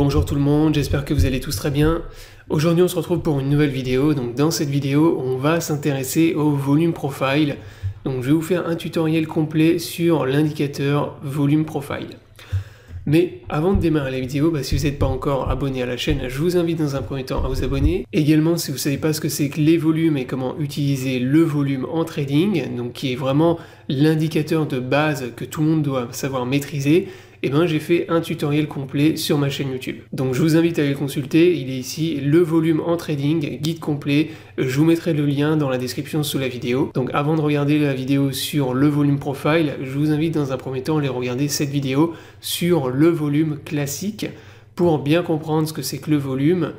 Bonjour tout le monde, j'espère que vous allez tous très bien. Aujourd'hui on se retrouve pour une nouvelle vidéo. Donc dans cette vidéo on va s'intéresser au volume profile. Donc je vais vous faire un tutoriel complet sur l'indicateur volume profile. Mais avant de démarrer la vidéo, si vous n'êtes pas encore abonné à la chaîne, je vous invite dans un premier temps à vous abonner. Également, si vous ne savez pas ce que c'est que les volumes et comment utiliser le volume en trading, donc qui est vraiment l'indicateur de base que tout le monde doit savoir maîtriser, j'ai fait un tutoriel complet sur ma chaîne YouTube. Donc je vous invite à aller le consulter, il est ici, le volume en trading, guide complet, je vous mettrai le lien dans la description sous la vidéo. Donc avant de regarder la vidéo sur le volume profile, je vous invite dans un premier temps à aller regarder cette vidéo sur le volume classique pour bien comprendre ce que c'est que le volume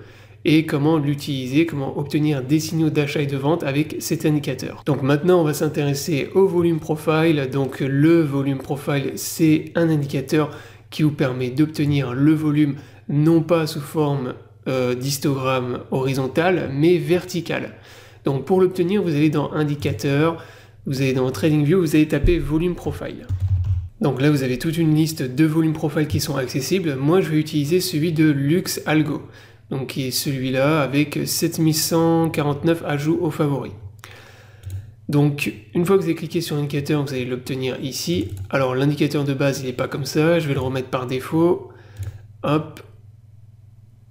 et comment l'utiliser, comment obtenir des signaux d'achat et de vente avec cet indicateur. Donc maintenant on va s'intéresser au volume profile. Donc le volume profile, c'est un indicateur qui vous permet d'obtenir le volume non pas sous forme d'histogramme horizontal mais vertical. Donc pour l'obtenir, vous allez dans indicateur, vous allez dans TradingView, vous allez taper volume profile. Donc là vous avez toute une liste de volume profile qui sont accessibles. Moi je vais utiliser celui de Lux Algo, donc qui est celui-là avec 7149 ajouts aux favoris. Donc une fois que vous avez cliqué sur l'indicateur, vous allez l'obtenir ici. Alors l'indicateur de base il n'est pas comme ça, je vais le remettre par défaut. Hop.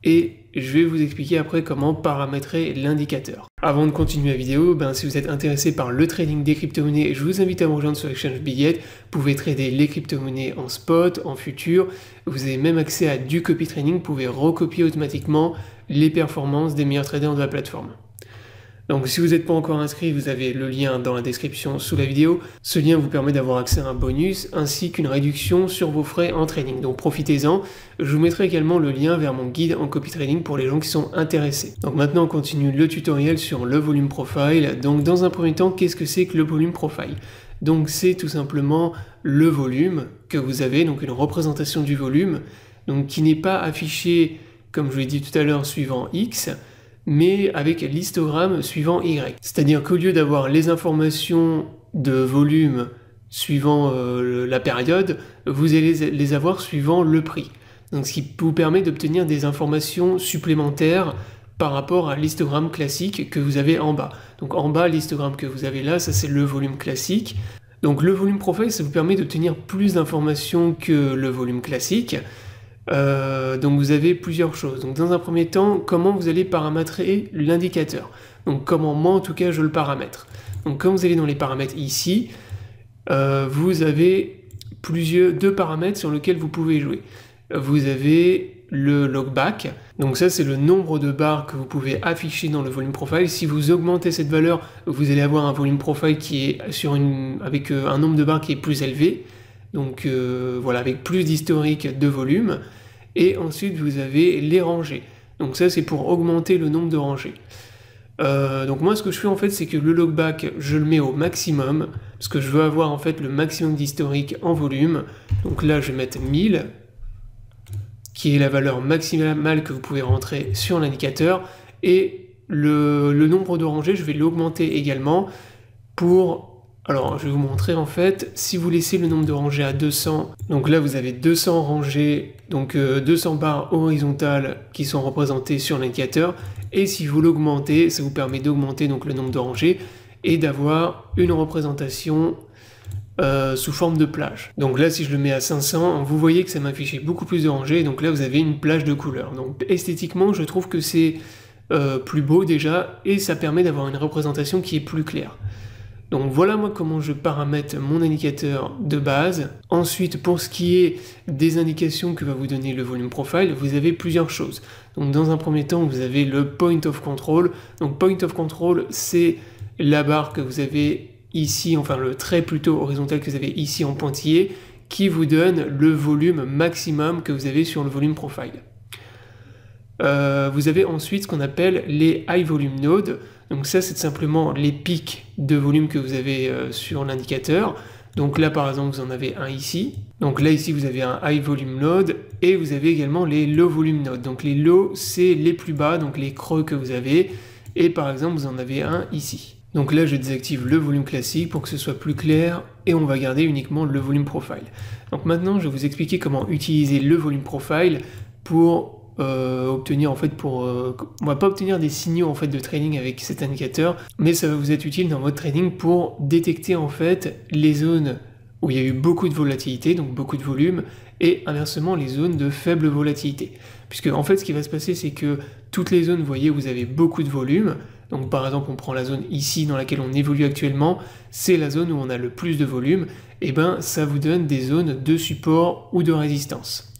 Et je vais vous expliquer après comment paramétrer l'indicateur. Avant de continuer la vidéo, si vous êtes intéressé par le trading des crypto-monnaies, je vous invite à me rejoindre sur Exchange Billet. Vous pouvez trader les crypto-monnaies en spot, en futur. Vous avez même accès à du copy trading. Vous pouvez recopier automatiquement les performances des meilleurs traders de la plateforme. Donc si vous n'êtes pas encore inscrit, vous avez le lien dans la description sous la vidéo. Ce lien vous permet d'avoir accès à un bonus ainsi qu'une réduction sur vos frais en trading. Donc profitez-en. Je vous mettrai également le lien vers mon guide en copy trading pour les gens qui sont intéressés. Donc maintenant on continue le tutoriel sur le volume profile. Donc dans un premier temps, qu'est-ce que c'est que le volume profile? Donc c'est tout simplement le volume que vous avez, donc une représentation du volume, donc qui n'est pas affiché, comme je l'ai dit tout à l'heure, suivant X, mais avec l'histogramme suivant Y. C'est-à-dire qu'au lieu d'avoir les informations de volume suivant la période, vous allez les avoir suivant le prix. Donc ce qui vous permet d'obtenir des informations supplémentaires par rapport à l'histogramme classique que vous avez en bas. Donc en bas, l'histogramme que vous avez là, ça c'est le volume classique. Donc le volume profile, ça vous permet d'obtenir plus d'informations que le volume classique. Donc vous avez plusieurs choses. Donc dans un premier temps, comment vous allez paramétrer l'indicateur. Donc comment moi en tout cas je le paramètre. Donc quand vous allez dans les paramètres ici, vous avez deux paramètres sur lesquels vous pouvez jouer. Vous avez le logback, donc ça c'est le nombre de barres que vous pouvez afficher dans le volume profile. Si vous augmentez cette valeur, vous allez avoir un volume profile qui est avec un nombre de barres qui est plus élevé. Donc voilà, avec plus d'historique de volume. Et ensuite vous avez les rangées. Donc ça c'est pour augmenter le nombre de rangées. Donc moi ce que je fais en fait c'est que le logback je le mets au maximum, parce que je veux avoir en fait le maximum d'historique en volume. Donc là je vais mettre 1000, qui est la valeur maximale que vous pouvez rentrer sur l'indicateur. Et le nombre de rangées je vais l'augmenter également pour... Alors, je vais vous montrer en fait, si vous laissez le nombre de rangées à 200, donc là vous avez 200 rangées, donc 200 barres horizontales qui sont représentées sur l'indicateur, et si vous l'augmentez, ça vous permet d'augmenter donc le nombre de rangées et d'avoir une représentation sous forme de plage. Donc là, si je le mets à 500, vous voyez que ça m'affiche beaucoup plus de rangées, donc là vous avez une plage de couleurs. Donc esthétiquement, je trouve que c'est plus beau déjà, et ça permet d'avoir une représentation qui est plus claire. Donc voilà moi comment je paramètre mon indicateur de base. Ensuite, pour ce qui est des indications que va vous donner le volume profile, vous avez plusieurs choses. Donc dans un premier temps, vous avez le point of control. Donc point of control, c'est la barre que vous avez ici, enfin le trait plutôt horizontal que vous avez ici en pointillé, qui vous donne le volume maximum que vous avez sur le volume profile. Vous avez ensuite ce qu'on appelle les high volume nodes. Donc ça c'est simplement les pics de volume que vous avez sur l'indicateur. Donc là par exemple vous en avez un ici. Donc là ici vous avez un high volume node et vous avez également les low volume nodes. Donc les low c'est les plus bas, donc les creux que vous avez. Et par exemple vous en avez un ici. Donc là je désactive le volume classique pour que ce soit plus clair et on va garder uniquement le volume profile. Donc maintenant je vais vous expliquer comment utiliser le volume profile pour obtenir en fait on va pas obtenir des signaux en fait de trading avec cet indicateur, mais ça va vous être utile dans votre trading pour détecter en fait les zones où il y a eu beaucoup de volatilité, donc beaucoup de volume, et inversement les zones de faible volatilité. Puisque en fait ce qui va se passer, c'est que toutes les zones, vous voyez, où vous avez beaucoup de volume, donc par exemple on prend la zone ici dans laquelle on évolue actuellement, c'est la zone où on a le plus de volume, et ben ça vous donne des zones de support ou de résistance.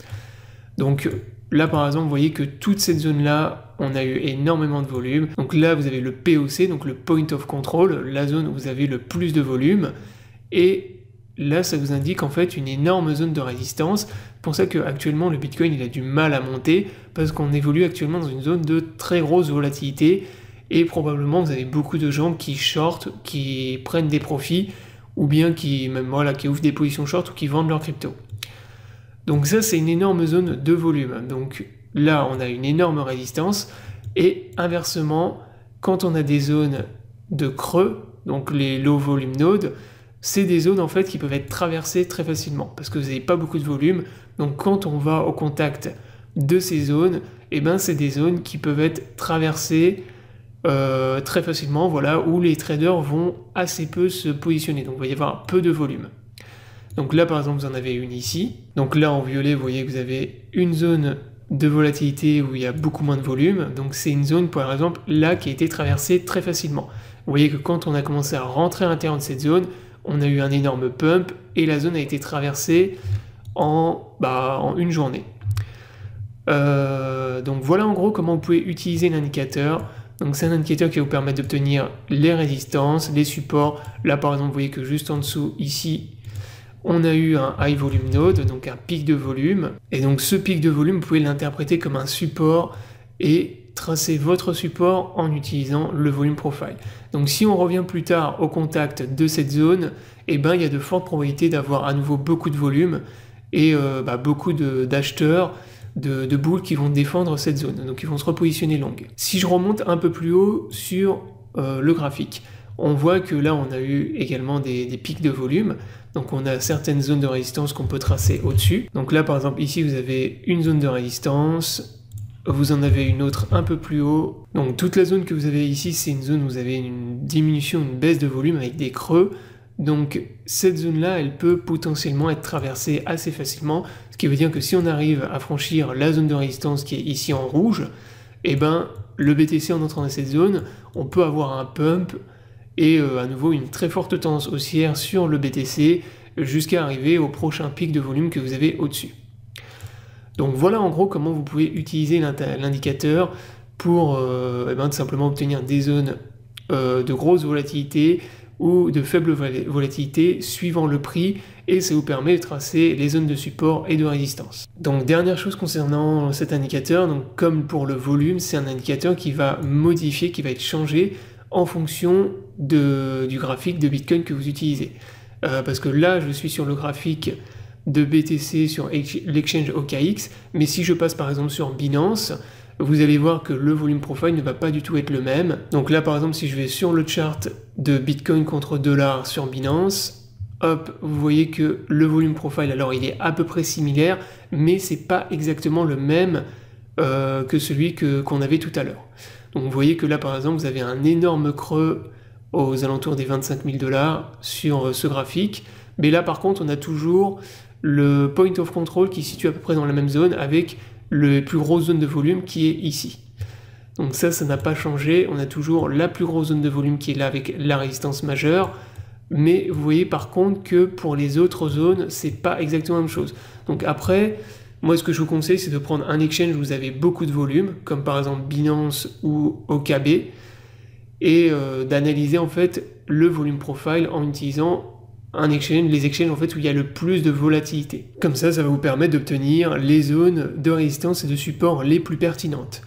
Donc là par exemple vous voyez que toute cette zone là on a eu énormément de volume, donc là vous avez le POC, donc le Point of Control, la zone où vous avez le plus de volume, et là, ça vous indique en fait une énorme zone de résistance. C'est pour ça qu'actuellement, le Bitcoin il a du mal à monter, parce qu'on évolue actuellement dans une zone de très grosse volatilité, et probablement vous avez beaucoup de gens qui shortent, qui prennent des profits, ou bien qui ouvrent des positions short ou qui vendent leur crypto. Donc ça, c'est une énorme zone de volume. Donc là, on a une énorme résistance, et inversement, quand on a des zones de creux, donc les low volume nodes, c'est des zones en fait qui peuvent être traversées très facilement parce que vous n'avez pas beaucoup de volume. Donc quand on va au contact de ces zones, et ben c'est des zones qui peuvent être traversées très facilement, voilà, où les traders vont assez peu se positionner. Donc il va y avoir peu de volume. Donc là par exemple vous en avez une ici. Donc là en violet vous voyez que vous avez une zone de volatilité où il y a beaucoup moins de volume. Donc c'est une zone par exemple là qui a été traversée très facilement. Vous voyez que quand on a commencé à rentrer à l'intérieur de cette zone, on a eu un énorme pump et la zone a été traversée en une journée. Donc voilà en gros comment vous pouvez utiliser l'indicateur. Donc c'est un indicateur qui va vous permettre d'obtenir les résistances, les supports. Là par exemple vous voyez que juste en dessous ici on a eu un high volume node, donc un pic de volume. Et donc ce pic de volume vous pouvez l'interpréter comme un support et tracer votre support en utilisant le volume profile. Donc si on revient plus tard au contact de cette zone, eh ben, il y a de fortes probabilités d'avoir à nouveau beaucoup de volume et beaucoup d'acheteurs de boules qui vont défendre cette zone, donc ils vont se repositionner longue. Si je remonte un peu plus haut sur le graphique, on voit que là on a eu également des pics de volume, donc on a certaines zones de résistance qu'on peut tracer au-dessus. Donc là par exemple ici vous avez une zone de résistance, vous en avez une autre un peu plus haut. Donc toute la zone que vous avez ici, c'est une zone où vous avez une diminution, une baisse de volume avec des creux. Donc cette zone-là, elle peut potentiellement être traversée assez facilement, ce qui veut dire que si on arrive à franchir la zone de résistance qui est ici en rouge, eh ben le BTC en entrant dans cette zone, on peut avoir un pump et à nouveau une très forte tendance haussière sur le BTC jusqu'à arriver au prochain pic de volume que vous avez au-dessus. Donc voilà en gros comment vous pouvez utiliser l'indicateur pour tout simplement obtenir des zones de grosse volatilité ou de faible volatilité suivant le prix, et ça vous permet de tracer les zones de support et de résistance. Donc dernière chose concernant cet indicateur, donc comme pour le volume, c'est un indicateur qui va modifier, qui va être changé en fonction du graphique de Bitcoin que vous utilisez. Parce que là je suis sur le graphique de BTC sur l'exchange OKX, mais si je passe par exemple sur Binance, vous allez voir que le volume profile ne va pas du tout être le même. Donc là par exemple si je vais sur le chart de Bitcoin contre dollar sur Binance, hop, vous voyez que le volume profile, alors il est à peu près similaire, mais c'est pas exactement le même que celui qu'on avait tout à l'heure. Donc vous voyez que là par exemple vous avez un énorme creux aux alentours des 25 000 $ sur ce graphique, mais là par contre on a toujours le point of control qui se situe à peu près dans la même zone avec le plus grosse zone de volume qui est ici. Donc ça n'a pas changé, on a toujours la plus grosse zone de volume qui est là avec la résistance majeure, mais vous voyez par contre que pour les autres zones, c'est pas exactement la même chose. Donc après, moi ce que je vous conseille, c'est de prendre un exchange où vous avez beaucoup de volume, comme par exemple Binance ou OKB, et d'analyser en fait le volume profile en utilisant les exchanges en fait où il y a le plus de volatilité. Comme ça, ça va vous permettre d'obtenir les zones de résistance et de support les plus pertinentes.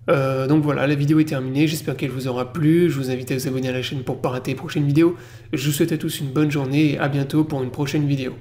Donc voilà, la vidéo est terminée, j'espère qu'elle vous aura plu, je vous invite à vous abonner à la chaîne pour ne pas rater les prochaines vidéos. Je vous souhaite à tous une bonne journée et à bientôt pour une prochaine vidéo.